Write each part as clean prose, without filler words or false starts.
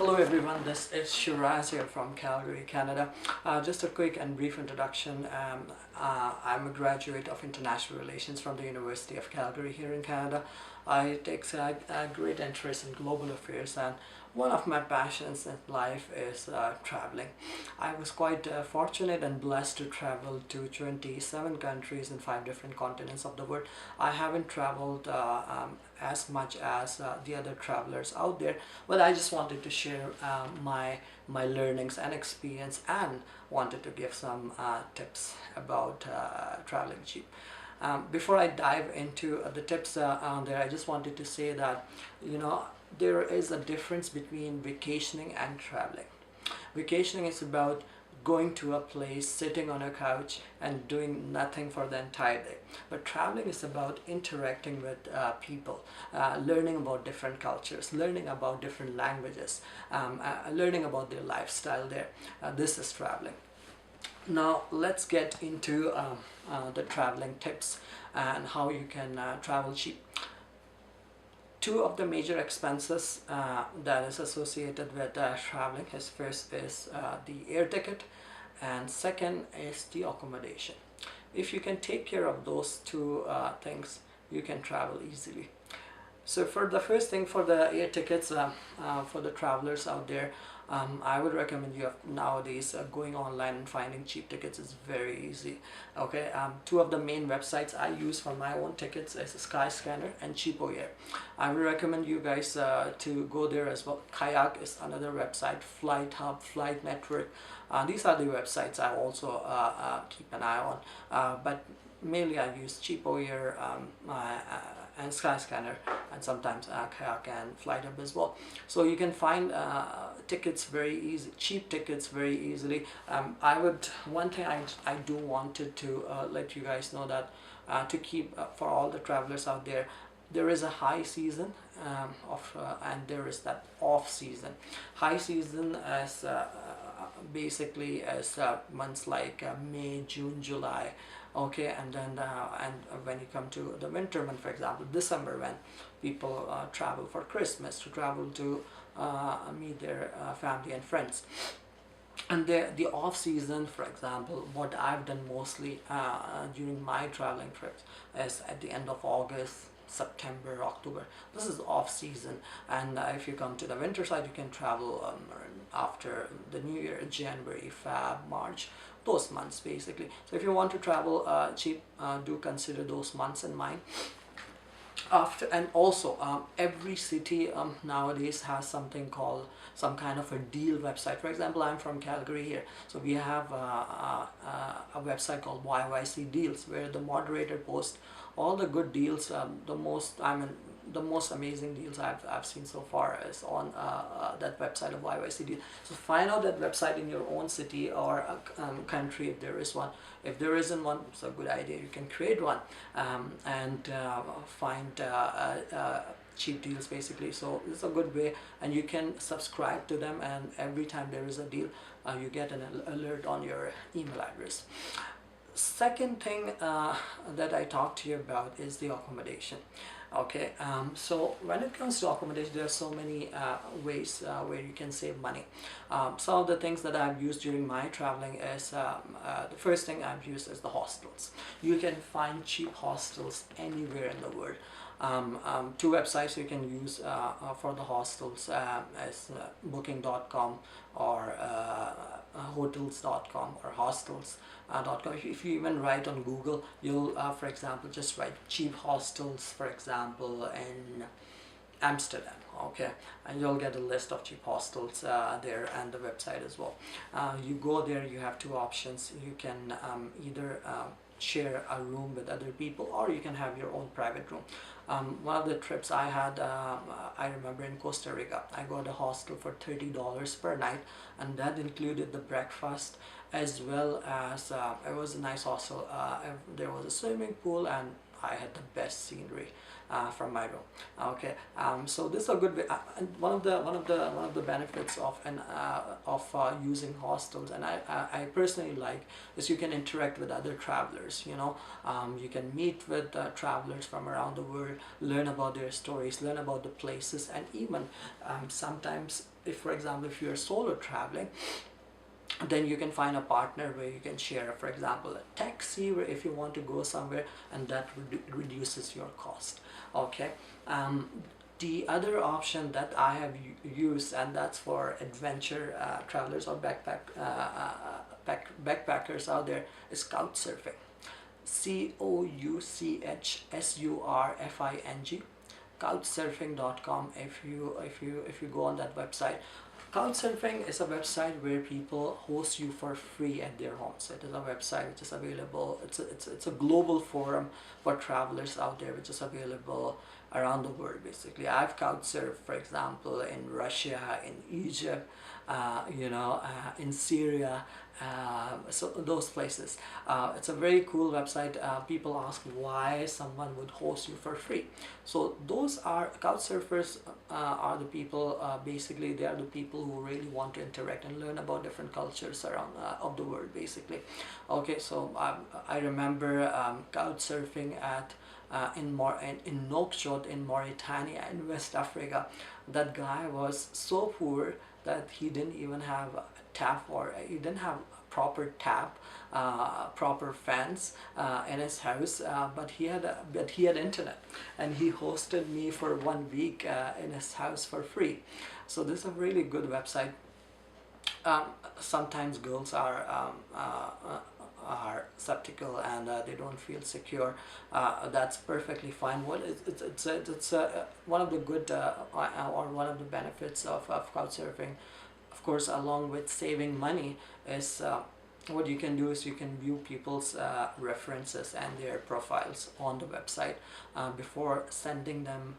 Hello everyone, this is Shiraz here from Calgary, Canada. Just a quick and brief introduction. I'm a graduate of International Relations from the University of Calgary here in Canada. I take a great interest in global affairs, and one of my passions in life is traveling. I was quite fortunate and blessed to travel to 27 countries in 5 different continents of the world. I haven't traveled as much as the other travelers out there, but I just wanted to share my learnings and experience, and wanted to give some tips about traveling cheap. Before I dive into the tips on there, I just wanted to say that there is a difference between vacationing and traveling. Vacationing is about going to a place, sitting on a couch and doing nothing for the entire day. But traveling is about interacting with people, learning about different cultures, learning about different languages, learning about their lifestyle there. This is traveling. Now let's get into the traveling tips and how you can travel cheap. 2 of the major expenses that is associated with traveling is first is the air ticket, and second is the accommodation. If you can take care of those 2 things, you can travel easily. So for the first thing, for the air tickets, for the travelers out there, I would recommend you nowadays going online and finding cheap tickets is very easy. Okay, 2 of the main websites I use for my own tickets is Skyscanner and CheapOair. I would recommend you guys to go there as well. Kayak is another website, Flight Hub, Flight Network. These are the websites I also keep an eye on, but mainly I use CheapOair and Skyscanner, and sometimes Kayak and Flight Hub as well. So you can find tickets very easy, cheap tickets very easily. One thing I do wanted to let you guys know that to keep for all the travelers out there, there is a high season and there is that off season. High season as basically as months like May, June, July. Okay, and then when you come to the winter month, for example December, when people travel for Christmas, to travel to meet their family and friends. And the off season, for example, what I've done mostly during my traveling trips is at the end of August, September, October. This is off season. And if you come to the winter side, you can travel after the New Year, January, Feb, March, those months basically. So if you want to travel cheap, do consider those months in mind. And also every city nowadays has something called some kind of a deal website. For example, I'm from Calgary here, so we have a website called YYC Deals, where the moderator posts all the good deals. The most amazing deals I've seen so far is on that website of YYC Deal. So find out that website in your own city or country if there is one. If there isn't one, it's a good idea. You can create one and find cheap deals basically. So it's a good way, and you can subscribe to them, and every time there is a deal, you get an alert on your email address. Second thing that I talked to you about is the accommodation. Okay, so when it comes to accommodation, there are so many ways where you can save money. Some of the things that I've used during my traveling is the first thing I've used is the hostels. You can find cheap hostels anywhere in the world. 2 websites you can use for the hostels as booking.com or hotels.com or hostels.com. If you even write on Google, you'll for example just write cheap hostels, for example, in Amsterdam. Okay, and you'll get a list of cheap hostels there, and the website as well. You go there, you have 2 options. You can either share a room with other people, or you can have your own private room. One of the trips I had, I remember in Costa Rica, I got a hostel for $30 per night, and that included the breakfast as well as it was a nice hostel. There was a swimming pool, and I had the best scenery from my room. Okay, so this is a good way. And one of the benefits of using hostels, and I personally like, is you can interact with other travelers. You know, you can meet with travelers from around the world, learn about their stories, learn about the places, and even sometimes, if for example, if you're solo traveling, then you can find a partner where you can share, for example, a taxi, where if you want to go somewhere, and that reduces your cost. Okay, the other option that I have used, and that's for adventure travelers or backpackers out there, is Couchsurfing. Couchsurfing. Couchsurfing.com. If you go on that website, Couchsurfing is a website where people host you for free at their homes. It is a website which is available. It's a global forum for travelers out there, which is available around the world. Basically, I've couchsurfed, for example, in Russia, in Egypt, in Syria, so those places. It's a very cool website. People ask why someone would host you for free. So those are couchsurfers. Are the people, basically they are the people who really want to interact and learn about different cultures around of the world, basically. Okay, so I remember couchsurfing at in Nouakchott in Mauritania in West Africa. That guy was so poor that he didn't even have a tap, or he didn't have proper tap, proper fans in his house, but he had internet, and he hosted me for 1 week in his house for free. So this is a really good website. Sometimes girls are skeptical, and they don't feel secure. That's perfectly fine. It's one of the good or one of the benefits of couchsurfing, of course, along with saving money, is what you can do is you can view people's references and their profiles on the website before sending them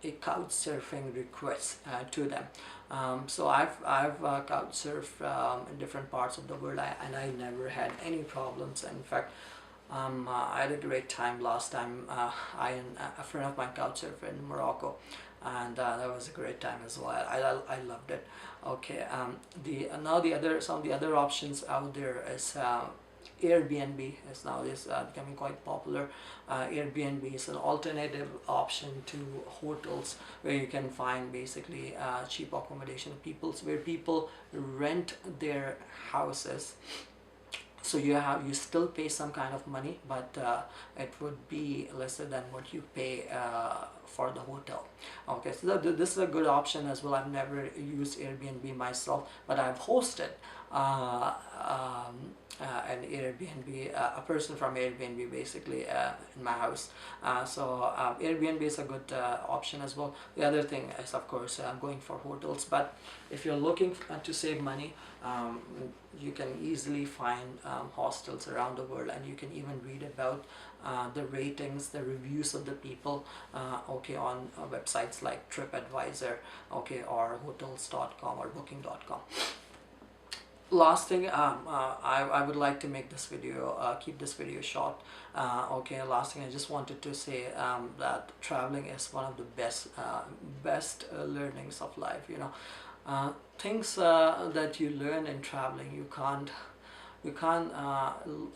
a couchsurfing request to them. So I've couchsurfed in different parts of the world, and I never had any problems. In fact, I had a great time last time. I and a friend of mine couchsurfed in Morocco, and that was a great time as well. I loved it. Okay, some of the other options out there is Airbnb is nowadays becoming quite popular. Airbnb is an alternative option to hotels, where you can find basically cheap accommodation, where people rent their houses. So you still pay some kind of money, but it would be lesser than what you pay for the hotel. Okay, so this is a good option as well. I've never used Airbnb myself, but I've hosted an Airbnb, a person from Airbnb basically in my house. So Airbnb is a good option as well. The other thing is, of course, going for hotels. But if you're looking to save money, you can easily find hostels around the world, and you can even read about the ratings, the reviews of the people, okay, on websites like TripAdvisor, okay, or hotels.com or booking.com. Last thing, I would like to make this video, keep this video short. Okay, last thing I just wanted to say that traveling is one of the best learnings of life. You know, things that you learn in traveling, you can't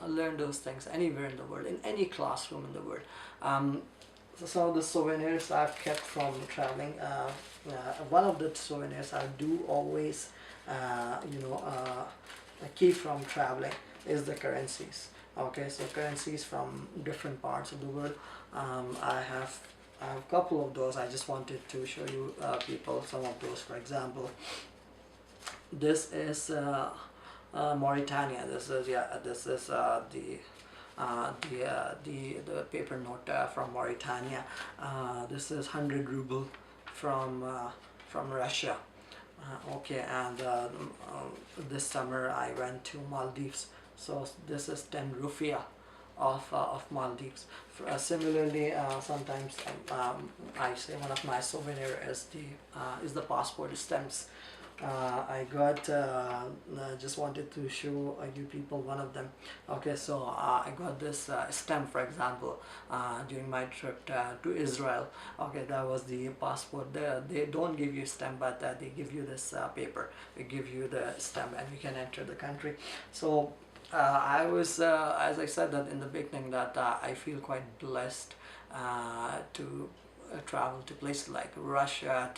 learn those things anywhere in the world, in any classroom in the world. So some of the souvenirs I've kept from traveling, one of the souvenirs I do always keep from traveling is the currencies. Okay, so currencies from different parts of the world. I have a couple of those. I just wanted to show you people some of those. For example, this is Mauritania. This is the paper note from Mauritania. This is 100 ruble from Russia. Okay, and this summer I went to Maldives, so this is 10 rupiah of Maldives. Similarly, sometimes I say one of my souvenir is the passport stamps. I got just wanted to show you people one of them. Okay, so I got this stamp, for example, during my trip to Israel. Okay, that was the passport there. They don't give you stamp, but they give you this paper. They give you the stamp and you can enter the country. So I was, as I said that in the beginning, that I feel quite blessed to travel to places like Russia,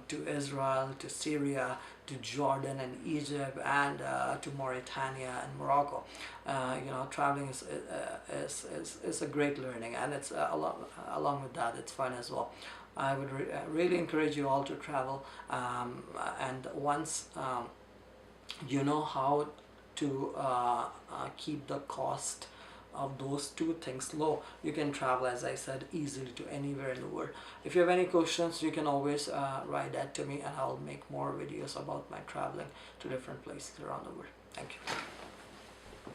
to Israel, to Syria, to Jordan and Egypt, and to Mauritania and Morocco. You know, traveling is a great learning, and it's along with that, it's fun as well. I would really encourage you all to travel, and once you know how to keep the cost of those two things low, you can travel, as I said, easily to anywhere in the world. If you have any questions, you can always write that to me, and I'll make more videos about my traveling to different places around the world. Thank you.